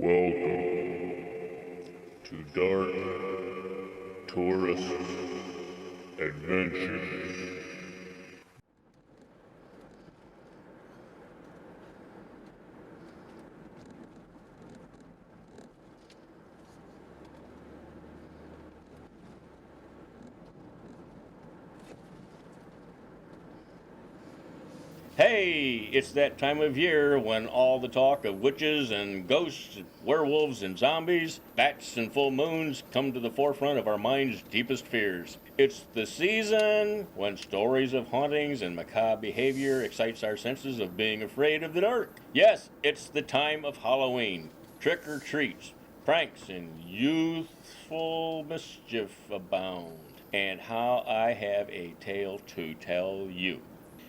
Welcome to Dark Tourist Adventures. Hey, it's that time of year when all the talk of witches and ghosts, werewolves and zombies, bats and full moons come to the forefront of our mind's deepest fears. It's the season when stories of hauntings and macabre behavior excites our senses of being afraid of the dark. Yes, it's the time of Halloween. Trick or treats, pranks, and youthful mischief abound. And how I have a tale to tell you.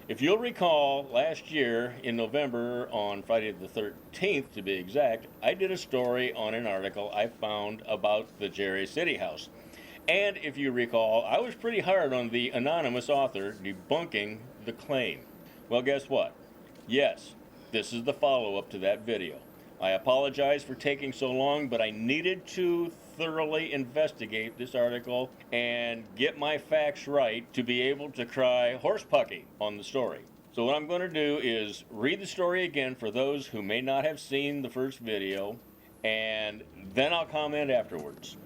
If you'll recall, last year in November, on Friday the 13th to be exact, I did a story on an article I found about the Jerry City House. And if you recall, I was pretty hard on the anonymous author debunking the claim. Well, guess what? Yes, this is the follow-up to that video. I apologize for taking so long, but I needed to thoroughly investigate this article and get my facts right to be able to cry horsepucky on the story. So what I'm going to do is read the story again for those who may not have seen the first video, and then I'll comment afterwards.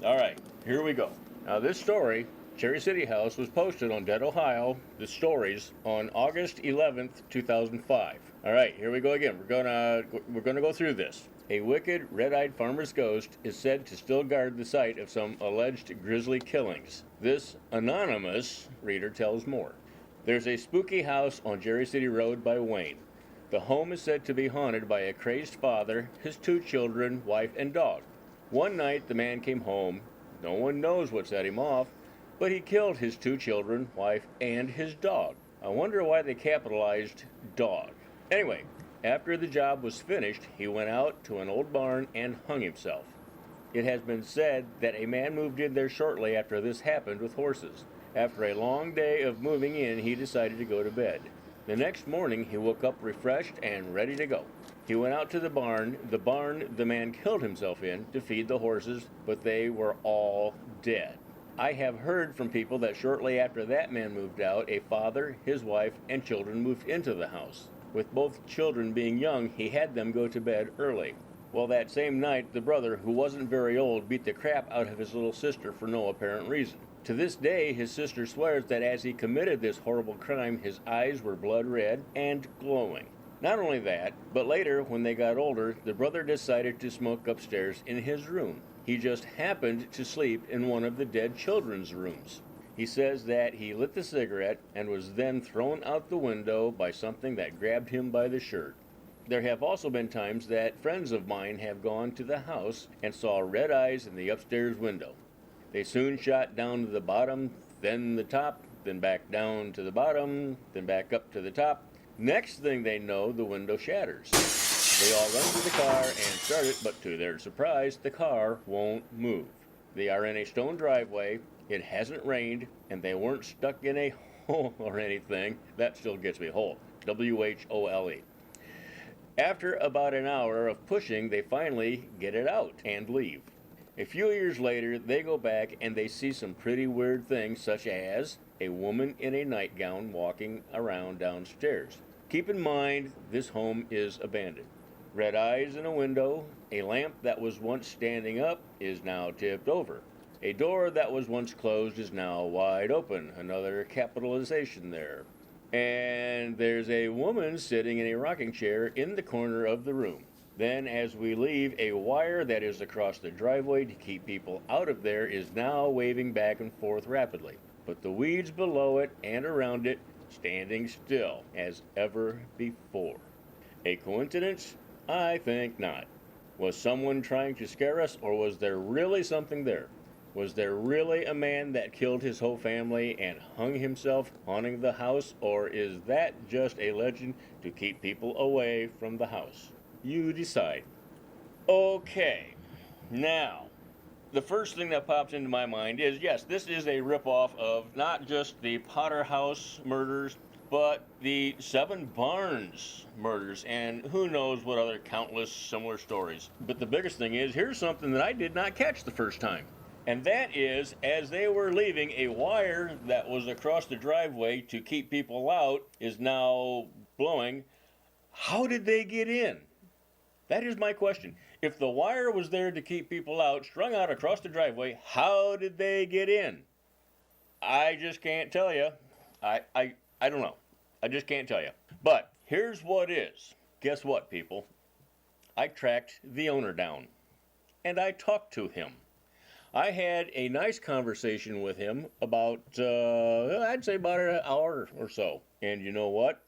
All right, here we go. Now this story, Cherry City House, was posted on Dead Ohio, the stories, on August 11th, 2005. All right, here we go again. We're gonna go through this. A wicked, red-eyed farmer's ghost is said to still guard the site of some alleged grisly killings. This anonymous reader tells more. There's a spooky house on Jerry City Road by Wayne. The home is said to be haunted by a crazed father, his 2 children, wife, and dog. One night the man came home. No one knows what set him off, but he killed his 2 children, wife, and his dog. I wonder why they capitalized dog. Anyway, after the job was finished, he went out to an old barn and hung himself. It has been said that a man moved in there shortly after this happened with horses. After a long day of moving in, he decided to go to bed. The next morning, he woke up refreshed and ready to go. He went out to the barn the man killed himself in, to feed the horses, but they were all dead. I have heard from people that shortly after that man moved out, a father, his wife, and children moved into the house. With both children being young, he had them go to bed early. Well, that same night, the brother, who wasn't very old, beat the crap out of his little sister for no apparent reason. To this day, his sister swears that as he committed this horrible crime, his eyes were blood red and glowing. Not only that, but later, when they got older, the brother decided to smoke upstairs in his room. He just happened to sleep in one of the dead children's rooms. He says that he lit the cigarette and was then thrown out the window by something that grabbed him by the shirt. There have also been times that friends of mine have gone to the house and saw red eyes in the upstairs window. They soon shot down to the bottom, then the top, then back down to the bottom, then back up to the top. Next thing they know, the window shatters. They all run to the car and start it, but to their surprise, the car won't move. They are in a stone driveway, it hasn't rained, and they weren't stuck in a hole or anything. That still gets me whole. W-H-O-L-E. After about an hour of pushing, they finally get it out and leave. A few years later, they go back and they see some pretty weird things, such as a woman in a nightgown walking around downstairs. Keep in mind, this home is abandoned. Red eyes in a window, a lamp that was once standing up is now tipped over. A door that was once closed is now wide open. Another capitalization there. And there's a woman sitting in a rocking chair in the corner of the room. Then, as we leave, a wire that is across the driveway to keep people out of there is now waving back and forth rapidly. But the weeds below it and around it standing still as ever before. A coincidence? I think not. Was someone trying to scare us, or was there really something there? Was there really a man that killed his whole family and hung himself haunting the house, or is that just a legend to keep people away from the house? You decide. Okay, now, the first thing that pops into my mind is, yes, this is a ripoff of not just the Potter House murders, but the 7 Barnes murders, and who knows what other countless similar stories. But the biggest thing is, here's something that I did not catch the first time. And that is, as they were leaving, a wire that was across the driveway to keep people out is now blowing. How did they get in? That is my question. If the wire was there to keep people out, strung out across the driveway, how did they get in? I just can't tell you. I don't know. I just can't tell you. But here's what is. Guess what, people? I tracked the owner down, and I talked to him. I had a nice conversation with him about, I'd say about an hour or so. And you know what?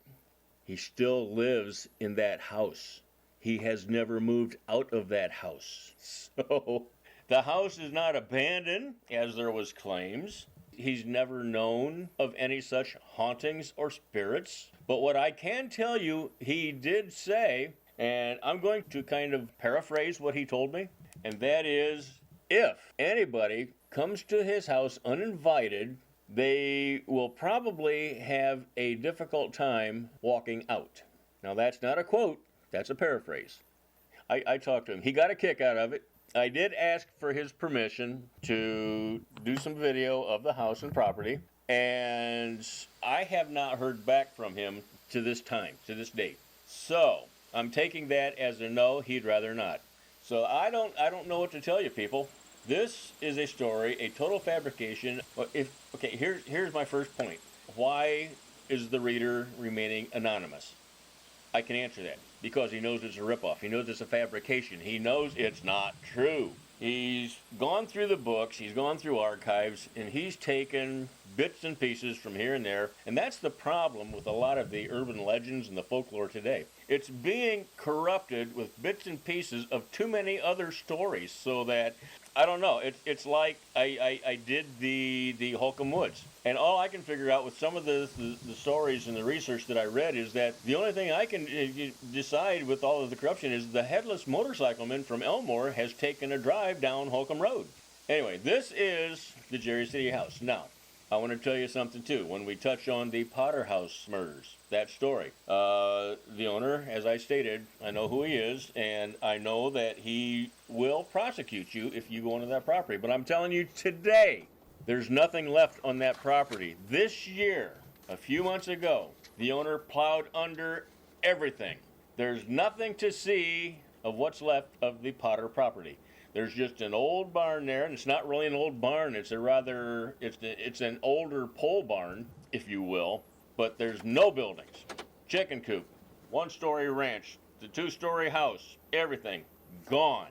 He still lives in that house. He has never moved out of that house. So the house is not abandoned, as there was claims. He's never known of any such hauntings or spirits. But what I can tell you, he did say, and I'm going to kind of paraphrase what he told me, and that is, if anybody comes to his house uninvited, they will probably have a difficult time walking out. Now, that's not a quote, that's a paraphrase. I talked to him. He got a kick out of it. I did ask for his permission to do some video of the house and property, and I have not heard back from him to this time, to this date. So I'm taking that as a no. He'd rather not. So I don't know what to tell you, people. This is a story, a total fabrication. Here's my first point. Why is the reader remaining anonymous? I can answer that. Because he knows it's a ripoff. He knows it's a fabrication. He knows it's not true. He's gone through the books, he's gone through archives, and he's taken bits and pieces from here and there. And that's the problem with a lot of the urban legends and the folklore today. It's being corrupted with bits and pieces of too many other stories, so that, I don't know, it's like I did the Holcomb Woods. And all I can figure out with some of the stories and the research that I read is that the only thing I can decide with all of the corruption is the headless motorcycleman from Elmore has taken a drive down Holcomb Road. Anyway, this is the Jerry City House. Now, I want to tell you something too. When we touch on the Potter House murders, that story, the owner, as I stated, I know who he is, and I know that he will prosecute you if you go onto that property. But I'm telling you today, there's nothing left on that property. This year, a few months ago, the owner plowed under everything. There's nothing to see of what's left of the Potter property. There's just an old barn there, and it's not really an old barn. It's an older pole barn, if you will, but there's no buildings. Chicken coop, 1-story ranch, the 2-story house, everything gone,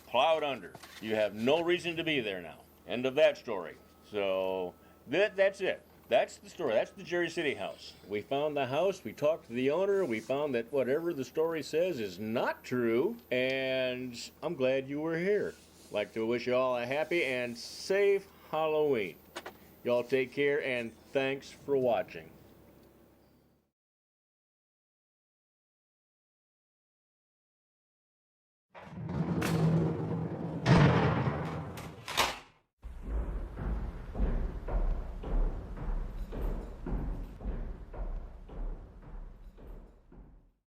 plowed under. You have no reason to be there now. End of that story. So that's it. That's the story. That's the Jerry City House. We found the house. We talked to the owner. We found that whatever the story says is not true. And I'm glad you were here. I'd like to wish you all a happy and safe Halloween. Y'all take care, and thanks for watching.